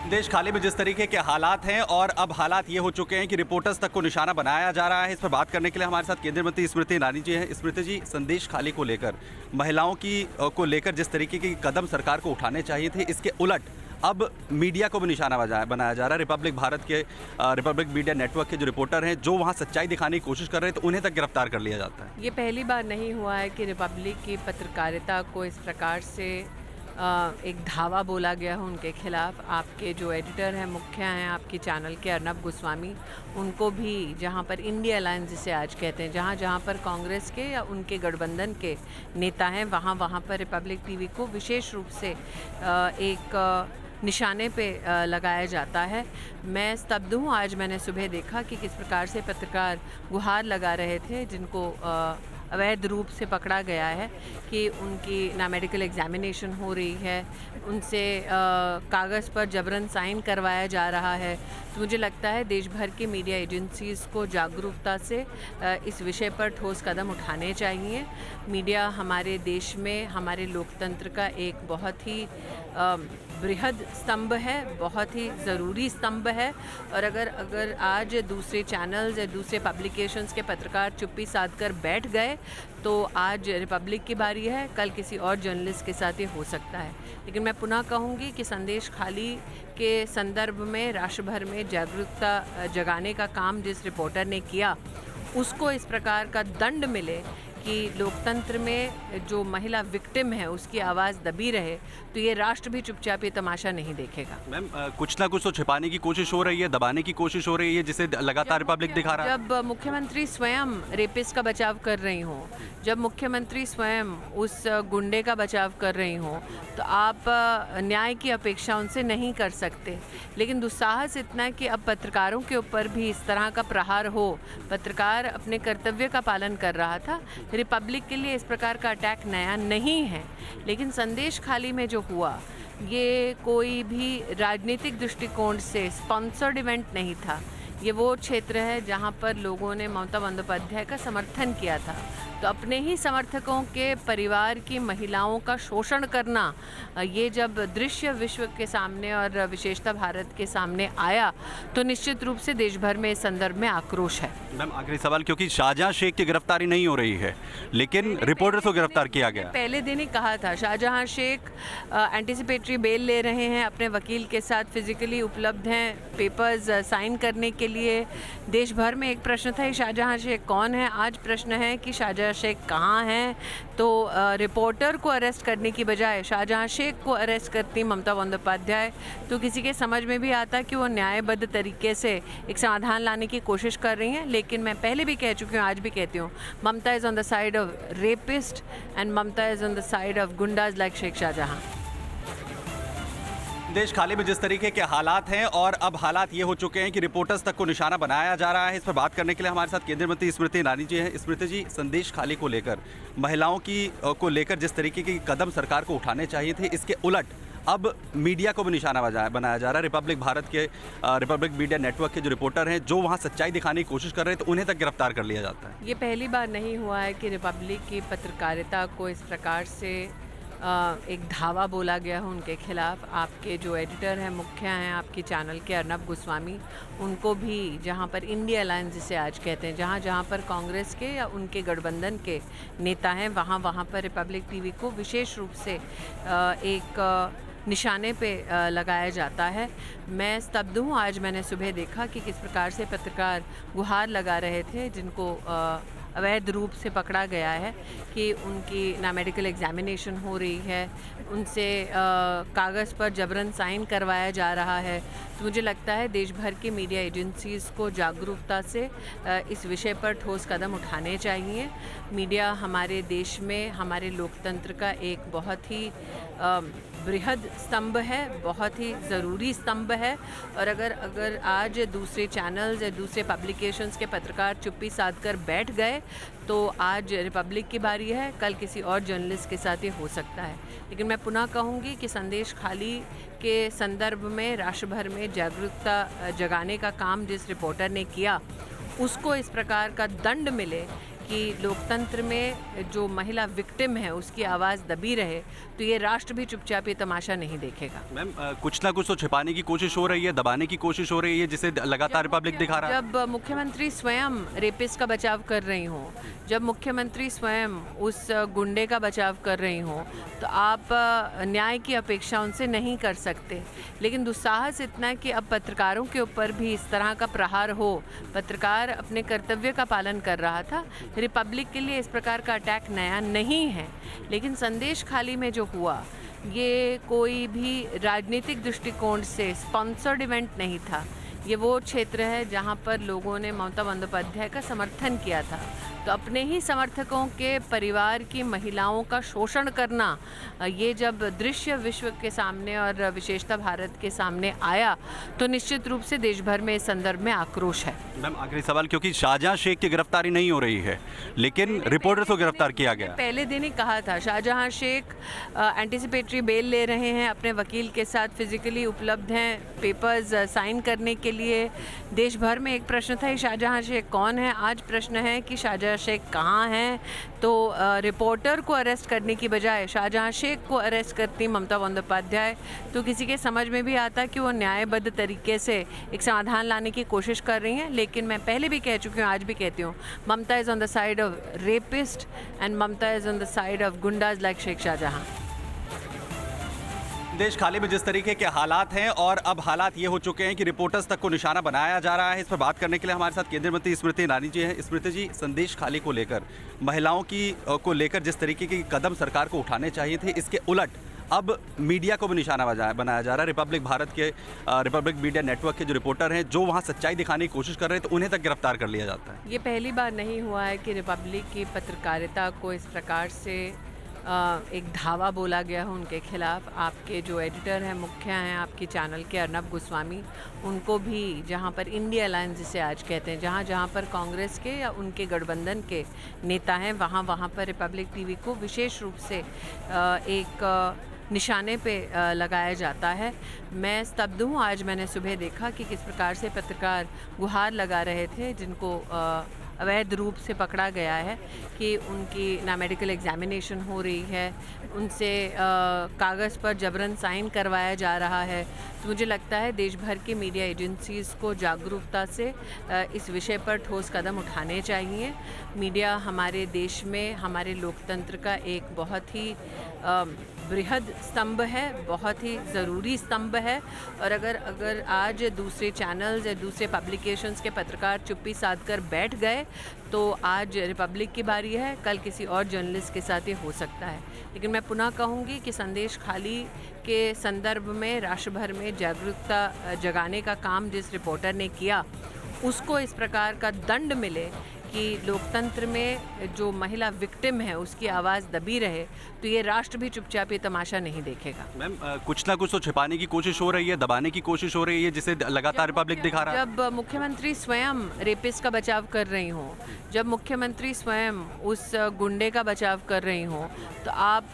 देश खाली में जिस तरीके के हालात हैं और अब हालात ये हो चुके हैं कि रिपोर्टर्स तक को निशाना बनाया जा रहा है। इस पर बात करने के लिए हमारे साथ केंद्रीय मंत्री स्मृति ईरानी जी हैं। स्मृति जी, संदेश खाली को लेकर, महिलाओं की को लेकर जिस तरीके के कदम सरकार को उठाने चाहिए थे, इसके उलट अब मीडिया को भी निशाना बनाया जा रहा है। रिपब्लिक भारत के रिपब्लिक मीडिया नेटवर्क के जो रिपोर्टर हैं, जो वहाँ सच्चाई दिखाने की कोशिश कर रहे हैं, तो उन्हें तक गिरफ्तार कर लिया जाता है। ये पहली बार नहीं हुआ है कि रिपब्लिक की पत्रकारिता को इस प्रकार से एक धावा बोला गया है उनके खिलाफ। आपके जो एडिटर हैं, मुख्य हैं आपके चैनल के, अर्नब गोस्वामी, उनको भी जहां पर इंडिया अलायंस जिसे आज कहते हैं, जहां जहां पर कांग्रेस के या उनके गठबंधन के नेता हैं, वहां पर रिपब्लिक टीवी को विशेष रूप से एक निशाने पे लगाया जाता है। मैं स्तब्ध हूँ। आज मैंने सुबह देखा कि किस प्रकार से पत्रकार गुहार लगा रहे थे, जिनको अवैध रूप से पकड़ा गया है, कि उनकी ना मेडिकल एग्जामिनेशन हो रही है, उनसे कागज़ पर जबरन साइन करवाया जा रहा है। तो मुझे लगता है देश भर की मीडिया एजेंसीज़ को जागरूकता से इस विषय पर ठोस कदम उठाने चाहिए। मीडिया हमारे देश में हमारे लोकतंत्र का एक बहुत ही बृहद स्तंभ है, बहुत ही ज़रूरी स्तंभ है। और अगर आज दूसरे चैनल्स या दूसरे पब्लिकेशंस के पत्रकार चुप्पी साध कर बैठ गए, तो आज रिपब्लिक की बारी है, कल किसी और जर्नलिस्ट के साथ ये हो सकता है। लेकिन मैं पुनः कहूँगी कि संदेश खाली के संदर्भ में राष्ट्र भर में जागरूकता जगाने का काम जिस रिपोर्टर ने किया, उसको इस प्रकार का दंड मिले कि लोकतंत्र में जो महिला विक्टिम है उसकी आवाज़ दबी रहे, तो ये राष्ट्र भी चुपचाप ये तमाशा नहीं देखेगा। मैम, कुछ ना कुछ तो छिपाने की कोशिश हो रही है, दबाने की कोशिश हो रही है, जिसे लगातार रिपब्लिक दिखा रहा है। जब मुख्यमंत्री स्वयं रेपिस्ट का बचाव कर रही हों, जब मुख्यमंत्री स्वयं उस गुंडे का बचाव कर रही हों, तो आप न्याय की अपेक्षा उनसे नहीं कर सकते। लेकिन दुस्साहस इतना है कि अब पत्रकारों के ऊपर भी इस तरह का प्रहार हो। पत्रकार अपने कर्तव्य का पालन कर रहा था। रिपब्लिक के लिए इस प्रकार का अटैक नया नहीं है, लेकिन संदेश खाली में जो हुआ, ये कोई भी राजनीतिक दृष्टिकोण से स्पॉन्सर्ड इवेंट नहीं था। ये वो क्षेत्र है जहाँ पर लोगों ने ममता बंदोपाध्याय का समर्थन किया था। तो अपने ही समर्थकों के परिवार की महिलाओं का शोषण करना, ये जब दृश्य विश्व के सामने और विशेषतः भारत के सामने आया, तो निश्चित रूप से देश भर में इस संदर्भ में आक्रोश है। मैम, आखिरी सवाल, क्योंकि शाहजहां शेख की गिरफ्तारी नहीं हो रही है, लेकिन रिपोर्टर्स को गिरफ्तार किया गया। पहले दिन ही कहा था, शाहजहां शेख एंटिसिपेटरी बेल ले रहे हैं, अपने वकील के साथ फिजिकली उपलब्ध हैं, पेपर्स साइन करने के लिए। देश भर में एक प्रश्न था, शाहजहां शेख कौन है? आज प्रश्न है कि शाहजहां शेख कहाँ हैं? तो रिपोर्टर को अरेस्ट करने की बजाय शाहजहां शेख को अरेस्ट करती ममता बंदोपाध्याय, तो किसी के समझ में भी आता कि वो न्यायबद्ध तरीके से एक समाधान लाने की कोशिश कर रही हैं। लेकिन मैं पहले भी कह चुकी हूँ, आज भी कहती हूँ, Mamata is on the side of rapist and Mamata is on the side of goondas like Sheikh Shahjahan. देश खाली में जिस तरीके के हालात हैं और अब हालात ये हो चुके हैं कि रिपोर्टर्स तक को निशाना बनाया जा रहा है। इस पर बात करने के लिए हमारे साथ केंद्रीय मंत्री स्मृति ईरानी जी हैं। स्मृति जी, संदेश खाली को लेकर, महिलाओं की को लेकर जिस तरीके के कदम सरकार को उठाने चाहिए थे, इसके उलट अब मीडिया को भी निशाना बनाया जा रहा है। रिपब्लिक भारत के रिपब्लिक मीडिया नेटवर्क के जो रिपोर्टर हैं, जो वहाँ सच्चाई दिखाने की कोशिश कर रहे हैं, तो उन्हें तक गिरफ्तार कर लिया जाता है। ये पहली बार नहीं हुआ है कि रिपब्लिक की पत्रकारिता को इस प्रकार से एक धावा बोला गया है उनके खिलाफ। आपके जो एडिटर हैं, मुख्य हैं आपके चैनल के, अर्नब गोस्वामी, उनको भी जहां पर इंडिया अलायंस जिसे आज कहते हैं, जहां जहां पर कांग्रेस के या उनके गठबंधन के नेता हैं, वहां पर रिपब्लिक टीवी को विशेष रूप से एक निशाने पे लगाया जाता है। मैं स्तब्ध हूँ। आज मैंने सुबह देखा कि किस प्रकार से पत्रकार गुहार लगा रहे थे, जिनको अवैध रूप से पकड़ा गया है, कि उनकी ना मेडिकल एग्जामिनेशन हो रही है, उनसे कागज़ पर जबरन साइन करवाया जा रहा है। तो मुझे लगता है देश भर की मीडिया एजेंसीज़ को जागरूकता से इस विषय पर ठोस कदम उठाने चाहिए। मीडिया हमारे देश में हमारे लोकतंत्र का एक बहुत ही बृहद स्तंभ है, बहुत ही ज़रूरी स्तंभ है। और अगर आज दूसरे चैनल्स या दूसरे पब्लिकेशंस के पत्रकार चुप्पी साध कर बैठ गए, तो आज रिपब्लिक की बारी है, कल किसी और जर्नलिस्ट के साथ ये हो सकता है। लेकिन मैं पुनः कहूँगी कि संदेश खाली के संदर्भ में राष्ट्र भर में जागरूकता जगाने का काम जिस रिपोर्टर ने किया, उसको इस प्रकार का दंड मिले कि लोकतंत्र में जो महिला विक्टिम है उसकी आवाज़ दबी रहे, तो ये राष्ट्र भी चुपचाप ये तमाशा नहीं देखेगा। मैम कुछ ना कुछ तो छिपाने की कोशिश हो रही है, दबाने की कोशिश हो रही है, जिसे लगातार रिपब्लिक दिखा रहा है। जब मुख्यमंत्री स्वयं रेपिस्ट का बचाव कर रही हों, जब मुख्यमंत्री स्वयं उस गुंडे का बचाव कर रही हों, तो आप न्याय की अपेक्षा उनसे नहीं कर सकते। लेकिन दुस्साहस इतना है कि अब पत्रकारों के ऊपर भी इस तरह का प्रहार हो। पत्रकार अपने कर्तव्य का पालन कर रहा था। रिपब्लिक के लिए इस प्रकार का अटैक नया नहीं है, लेकिन संदेश खाली में जो हुआ ये कोई भी राजनीतिक दृष्टिकोण से स्पॉन्सर्ड इवेंट नहीं था। ये वो क्षेत्र है जहाँ पर लोगों ने ममता बंदोपाध्याय का समर्थन किया था। तो अपने ही समर्थकों के परिवार की महिलाओं का शोषण करना, ये जब दृश्य विश्व के सामने और विशेषता भारत के सामने आया, तो निश्चित रूप से देश भर में इस संदर्भ में आक्रोश है। मैम आखिरी सवाल, क्योंकि शाहजहां शेख की गिरफ्तारी नहीं हो रही है, लेकिन रिपोर्टर्स को गिरफ्तार किया गया। पहले दिन ही कहा था, शाहजहां शेख एंटिसिपेटरी बेल ले रहे हैं, अपने वकील के साथ फिजिकली उपलब्ध हैं, पेपर्स साइन करने के लिए। देश भर में एक प्रश्न था, शाहजहां शेख कौन है? आज प्रश्न है कि शाहजहां शेख कहाँ हैं? तो रिपोर्टर को अरेस्ट करने की बजाय शाहजहां शेख को अरेस्ट करती ममता बंदोपाध्याय, तो किसी के समझ में भी आता कि वो न्यायबद्ध तरीके से एक समाधान लाने की कोशिश कर रही हैं। लेकिन मैं पहले भी कह चुकी हूँ, आज भी कहती हूँ, Mamata is on the side of rapist and Mamata is on the side of goondas like Sheikh Shahjahan. देश खाली में जिस तरीके के हालात हैं और अब हालात ये हो चुके हैं कि रिपोर्टर्स तक को निशाना बनाया जा रहा है, इस पर बात करने के लिए हमारे साथ केंद्रीय मंत्री स्मृति ईरानी जी हैं। स्मृति जी, संदेश खाली को लेकर, महिलाओं की को लेकर जिस तरीके के कदम सरकार को उठाने चाहिए थे, इसके उलट अब मीडिया को भी निशाना बनाया जा रहा है। रिपब्लिक भारत के रिपब्लिक मीडिया नेटवर्क के जो रिपोर्टर हैं, जो वहाँ सच्चाई दिखाने की कोशिश कर रहे हैं, तो उन्हें तक गिरफ्तार कर लिया जाता है। ये पहली बार नहीं हुआ है कि रिपब्लिक की पत्रकारिता को इस प्रकार से एक धावा बोला गया है उनके खिलाफ। आपके जो एडिटर हैं, मुखिया हैं आपके चैनल के, अर्नब गोस्वामी, उनको भी, जहाँ पर इंडिया अलायंस जिसे आज कहते हैं, जहाँ जहाँ पर कांग्रेस के या उनके गठबंधन के नेता हैं, वहाँ वहाँ पर रिपब्लिक टीवी को विशेष रूप से एक निशाने पे लगाया जाता है। मैं स्तब्ध हूँ। आज मैंने सुबह देखा कि किस प्रकार से पत्रकार गुहार लगा रहे थे, जिनको अवैध रूप से पकड़ा गया है, कि उनकी ना मेडिकल एग्जामिनेशन हो रही है, उनसे कागज़ पर जबरन साइन करवाया जा रहा है। तो मुझे लगता है देश भर की मीडिया एजेंसीज़ को जागरूकता से इस विषय पर ठोस कदम उठाने चाहिए। मीडिया हमारे देश में हमारे लोकतंत्र का एक बहुत ही बृहद स्तंभ है, बहुत ही ज़रूरी स्तंभ है। और अगर आज दूसरे चैनल्स या दूसरे पब्लिकेशंस के पत्रकार चुप्पी साध कर बैठ गए, तो आज रिपब्लिक की बारी है, कल किसी और जर्नलिस्ट के साथ ये हो सकता है। लेकिन मैं पुनः कहूँगी कि संदेश खाली के संदर्भ में राष्ट्र भर में जागरूकता जगाने का काम जिस रिपोर्टर ने किया, उसको इस प्रकार का दंड मिले कि लोकतंत्र में जो महिला विक्टिम है उसकी आवाज़ दबी रहे, तो ये राष्ट्र भी चुपचाप ये तमाशा नहीं देखेगा। मैम कुछ ना कुछ तो छिपाने की कोशिश हो रही है, दबाने की कोशिश हो रही है, जिसे लगातार रिपब्लिक दिखा रहा है। जब मुख्यमंत्री स्वयं रेपिस्ट का बचाव कर रही हों, जब मुख्यमंत्री स्वयं उस गुंडे का बचाव कर रही हों, तो आप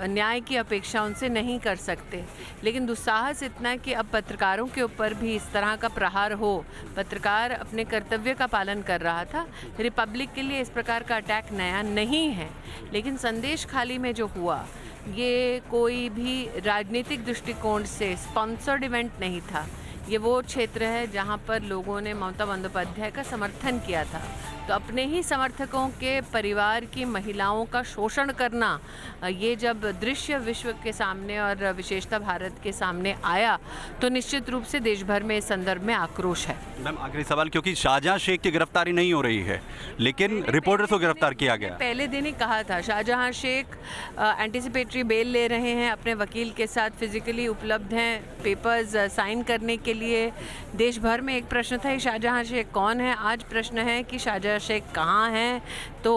न्याय की अपेक्षा उनसे नहीं कर सकते। लेकिन दुस्साहस इतना है कि अब पत्रकारों के ऊपर भी इस तरह का प्रहार हो। पत्रकार अपने कर्तव्य का पालन कर रहा था। रिपब्लिक के लिए इस प्रकार का अटैक नया नहीं है, लेकिन संदेश खाली में जो हुआ ये कोई भी राजनीतिक दृष्टिकोण से स्पॉन्सर्ड इवेंट नहीं था। ये वो क्षेत्र है जहाँ पर लोगों ने ममता बंदोपाध्याय का समर्थन किया था। तो अपने ही समर्थकों के परिवार की महिलाओं का शोषण करना, ये जब दृश्य विश्व के सामने और विशेषता भारत के सामने आया, तो निश्चित रूप से देश भर में इस संदर्भ में आक्रोश है। मैम आखिरी सवाल, क्योंकि शाहजहां शेख की गिरफ्तारी नहीं हो रही है, लेकिन रिपोर्टर्स को गिरफ्तार किया गया। पहले दिन ही कहा था, शाहजहां शेख एंटिसिपेटरी बेल ले रहे हैं, अपने वकील के साथ फिजिकली उपलब्ध हैं, पेपर्स साइन करने के लिए। देश भर में एक प्रश्न था, शाहजहां शेख कौन है? आज प्रश्न है कि शाहजहां शेख कहाँ हैं? तो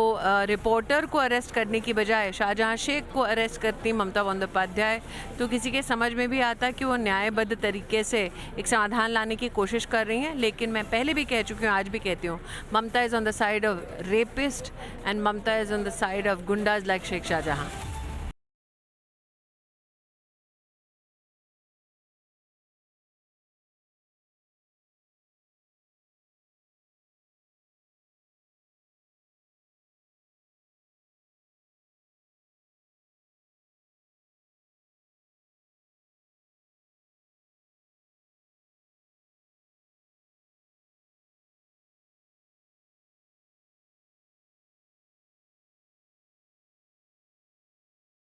रिपोर्टर को अरेस्ट करने की बजाय शाहजहां शेख को अरेस्ट करती ममता बंदोपाध्याय, तो किसी के समझ में भी आता कि वो न्यायबद्ध तरीके से एक समाधान लाने की कोशिश कर रही हैं। लेकिन मैं पहले भी कह चुकी हूँ, आज भी कहती हूँ, Mamata is on the side of rapist and Mamata is on the side of goondas like Sheikh Shahjahan.